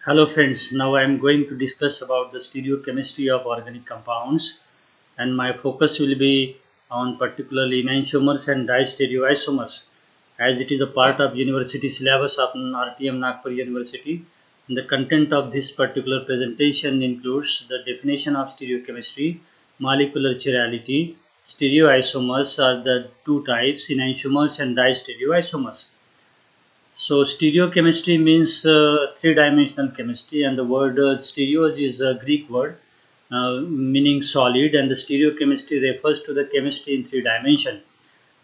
Hello friends, now I am going to discuss about the stereochemistry of organic compounds, and my focus will be on particularly enantiomers and distereoisomers, as it is a part of university syllabus of RTM Nagpur University. And the content of this particular presentation includes the definition of stereochemistry, molecular chirality, stereoisomers are the two types, enantiomers and distereoisomers. So stereochemistry means three-dimensional chemistry, and the word stereos is a Greek word meaning solid, and the stereochemistry refers to the chemistry in three dimensions.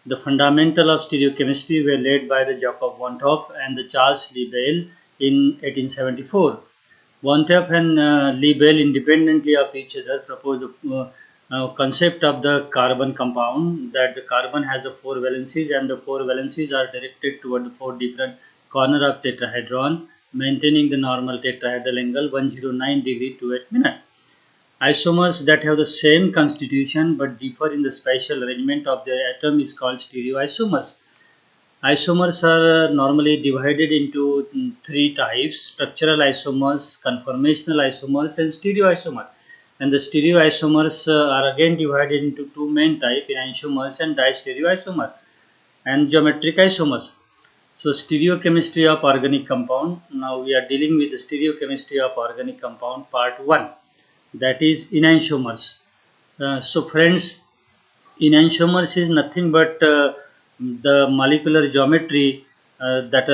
The fundamental of stereochemistry were laid by the Jacob Van 't Hoff and the Charles Liebel in 1874. Van 't Hoff and Liebel, independently of each other, proposed the concept of the carbon compound, that the carbon has the four valencies and the four valencies are directed toward the four different corners of tetrahedron, maintaining the normal tetrahedral angle 109 degree to 8 minutes. Isomers that have the same constitution but differ in the spatial arrangement of their atom is called stereoisomers. Isomers are normally divided into three types: structural isomers, conformational isomers, and stereoisomers. And the stereoisomers are again divided into two main types: enantiomers and distereoisomers, and geometric isomers. So, stereochemistry of organic compound. Now we are dealing with the stereochemistry of organic compound part 1, that is enantiomers. So friends, enantiomers is nothing but the molecular geometry that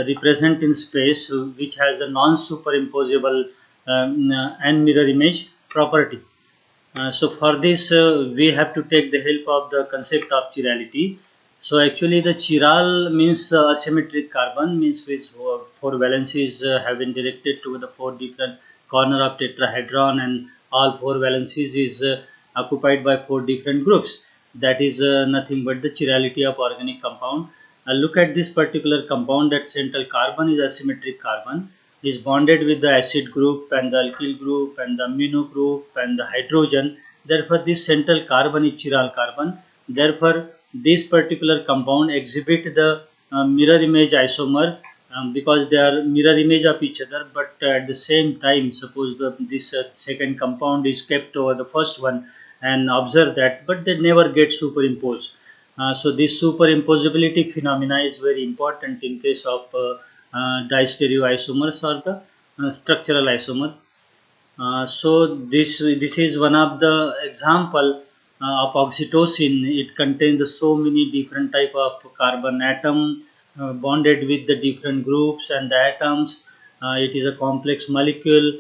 represent in space, which has the non-superimposable and mirror image property. So for this, we have to take the help of the concept of chirality. So actually, the chiral means asymmetric carbon, means which four valencies have been directed to the four different corner of tetrahedron, and all four valencies is occupied by four different groups. That is nothing but the chirality of organic compound. Look at this particular compound. That central carbon is asymmetric carbon, is bonded with the acid group and the alkyl group and the amino group and the hydrogen. Therefore, this central carbon is chiral carbon. Therefore, this particular compound exhibit the mirror image isomer, because they are mirror image of each other, but at the same time, suppose this second compound is kept over the first one and observe that, but they never get superimposed. So this superimposability phenomena is very important in case of distereoisomers or the structural isomer. So this is one of the example of oxytocin. It contains so many different type of carbon atom bonded with the different groups and the atoms. It is a complex molecule.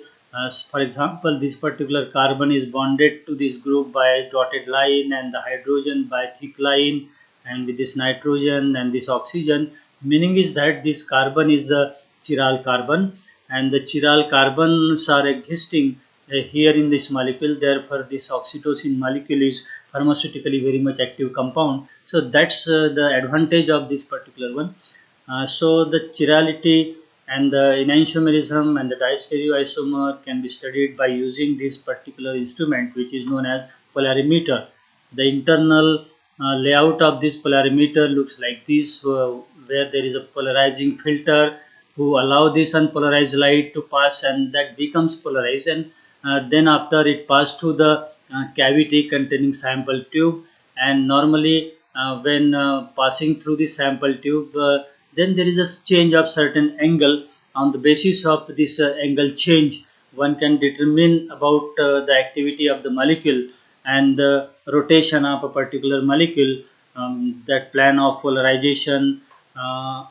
For example, this particular carbon is bonded to this group by dotted line, and the hydrogen by thick line, and with this nitrogen and this oxygen. Meaning is that this carbon is the chiral carbon, and the chiral carbons are existing here in this molecule. Therefore, this oxytocin molecule is pharmaceutically very much active compound. So that's the advantage of this particular one. So the chirality and the enantiomerism and the distereoisomer can be studied by using this particular instrument, which is known as polarimeter. The internal layout of this polarimeter looks like this, where there is a polarizing filter who allow this unpolarized light to pass, and that becomes polarized, and then after it pass through the cavity containing sample tube, and normally when passing through the sample tube, then there is a change of certain angle. On the basis of this angle change, one can determine about the activity of the molecule and the rotation of a particular molecule. That plan of polarization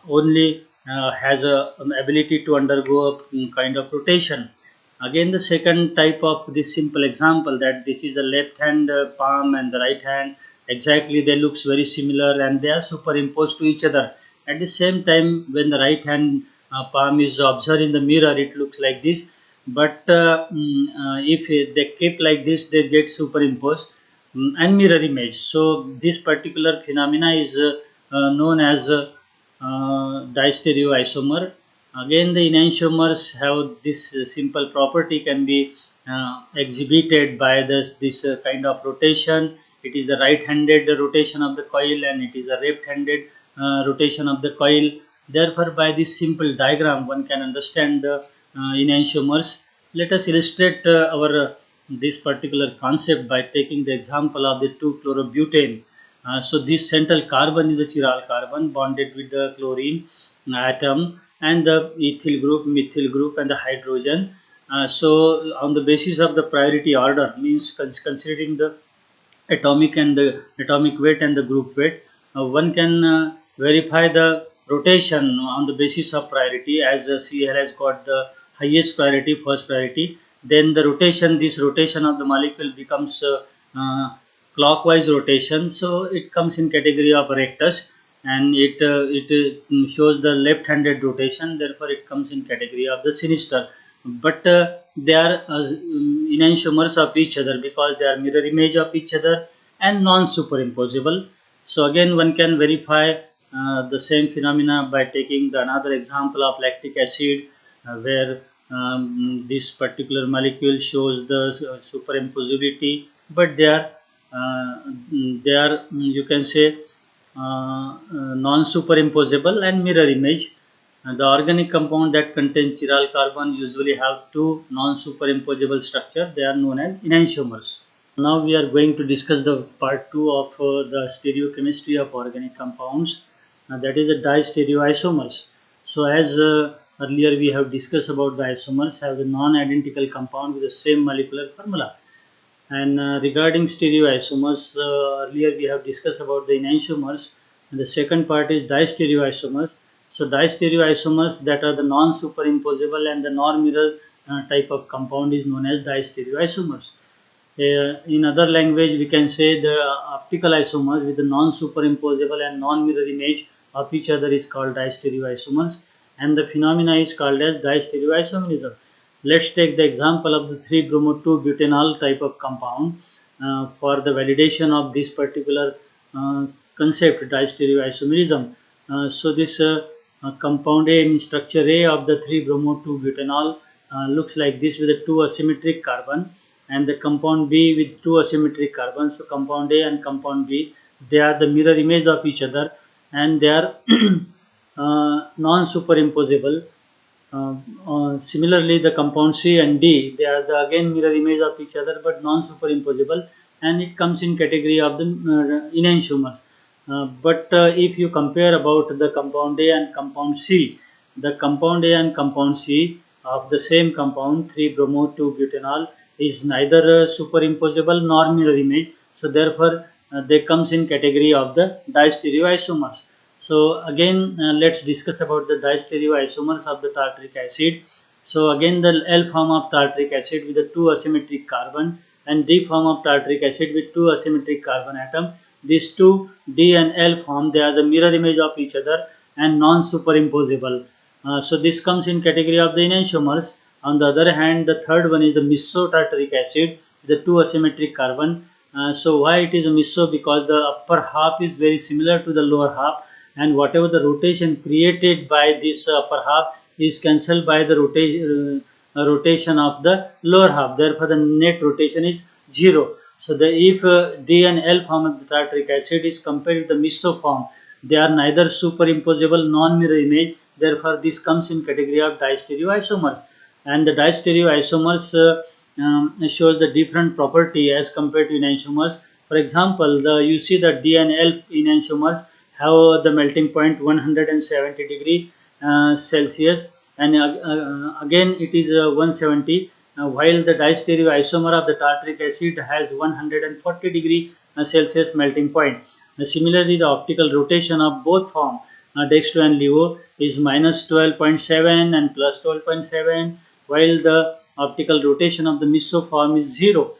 only has a ability to undergo a kind of rotation. Again, the second type of this simple example, that this is the left hand palm and the right hand, exactly they looks very similar and they are superimposed to each other. At the same time, when the right hand palm is observed in the mirror, it looks like this. But if they keep like this, they get superimposed and mirror image. So this particular phenomena is known as distereoisomer. Again, the enantiomers have this simple property, can be exhibited by this kind of rotation. It is the right-handed rotation of the coil, and it is a left-handed rotation of the coil. Therefore, by this simple diagram, one can understand the enantiomers. Let us illustrate our this particular concept by taking the example of the 2-chlorobutane. So this central carbon is the chiral carbon bonded with the chlorine atom and the ethyl group, methyl group and the hydrogen. So on the basis of the priority order, means considering the atomic and the atomic weight and the group weight, one can verify the rotation on the basis of priority, as Cl has got the highest priority, first priority. Then the rotation, this rotation of the molecule becomes clockwise rotation, so it comes in category of rectus, and it shows the left-handed rotation, therefore it comes in category of the sinister. But they are enantiomers of each other because they are mirror image of each other and non-superimposable. So again one can verify the same phenomena by taking the another example of lactic acid, where this particular molecule shows the superimposability, but they are you can say non-superimposable and mirror image. The organic compound that contains chiral carbon usually have two non-superimposable structure. They are known as enantiomers. Now we are going to discuss the part 2 of the stereochemistry of organic compounds, that is the distereoisomers. So as earlier we have discussed about the isomers have the non-identical compound with the same molecular formula. And regarding stereoisomers, earlier we have discussed about the enantiomers, and the second part is distereoisomers. So distereoisomers that are the non-superimposable and the non-mirror type of compound is known as distereoisomers. In other language, we can say the optical isomers with the non-superimposable and non-mirror image of each other is called distereoisomers, and the phenomena is called as distereoisomerism. Let's take the example of the 3-bromo-2-butanol type of compound for the validation of this particular concept, distereoisomerism. So this compound A in structure A of the 3-bromo-2-butanol looks like this with a 2 asymmetric carbon, and the compound B with 2 asymmetric carbons. So compound A and compound B, they are the mirror image of each other, and they are non-superimposable. Similarly, the compound C and D, they are the again mirror image of each other but non-superimposable, and it comes in category of the enantiomers. But if you compare about the compound A and compound C, the compound A and compound C of the same compound 3-bromo-2-butanol is neither superimposable nor mirror image, so therefore they comes in category of the distereoisomers. So again let's discuss about the distereoisomers of the tartaric acid. So again the L form of tartaric acid with the 2 asymmetric carbon and D form of tartaric acid with 2 asymmetric carbon atom. These two D and L form, they are the mirror image of each other and non-superimposable. So this comes in category of the enantiomers. On the other hand, the third one is the meso-tartaric acid, the 2 asymmetric carbon. So why it is a meso? Because the upper half is very similar to the lower half, and whatever the rotation created by this upper half is cancelled by the rotation of the lower half. Therefore, the net rotation is 0. So the if D and L form of the tartaric acid is compared with the meso form, they are neither superimposable non-mirror image. Therefore, this comes in category of distereoisomers. And the distereoisomers shows the different property as compared to enantiomers. For example, you see the D and L enantiomers have the melting point 170 degree Celsius, and again it is 170, while the distereoisomer of the tartaric acid has 140 degree Celsius melting point. Similarly, the optical rotation of both form, dextro and levo, is minus 12.7 and plus 12.7, while the optical rotation of the meso form is 0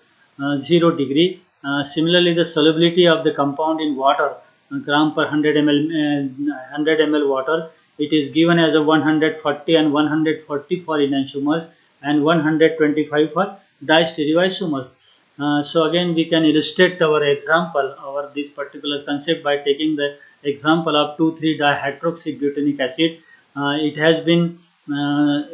degree. Similarly, the solubility of the compound in water, gram per 100 ml water, it is given as a 140 and 140 for enantiomers and 125 for distereoisomers. So again we can illustrate our example, our this particular concept by taking the example of 2,3-dihydroxybutanic acid. It has been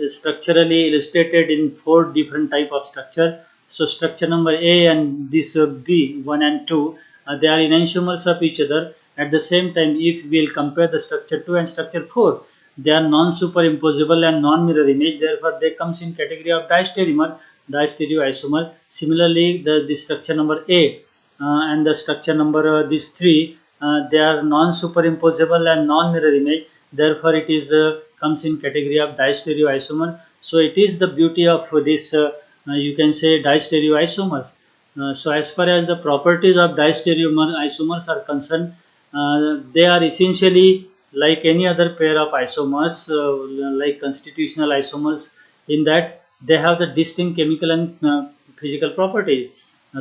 structurally illustrated in 4 different type of structure. So structure number A and this B 1 and 2, they are enantiomers of each other. At the same time, if we will compare the structure 2 and structure 4, they are non-superimposable and non-mirror image, therefore they comes in category of diastereomer, diastereoisomer. Similarly, the structure number A and the structure number these three, they are non-superimposable and non-mirror image, therefore it is comes in category of diastereoisomer. So it is the beauty of this you can say diastereoisomers. So as far as the properties of diastereoisomers are concerned, they are essentially like any other pair of isomers, like constitutional isomers, in that they have the distinct chemical and physical properties.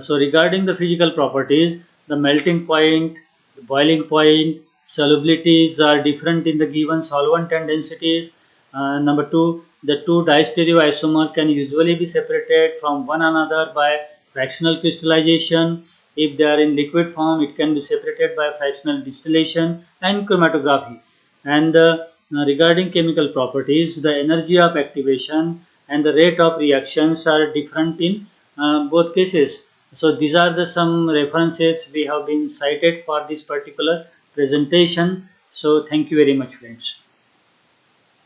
So regarding the physical properties, the melting point, the boiling point, solubilities are different in the given solvent and densities. Number two, the two diastereoisomer can usually be separated from one another by fractional crystallization. If they are in liquid form, it can be separated by fractional distillation and chromatography. And regarding chemical properties, the energy of activation and the rate of reactions are different in both cases. So these are the some references we have been cited for this particular presentation. So thank you very much, friends.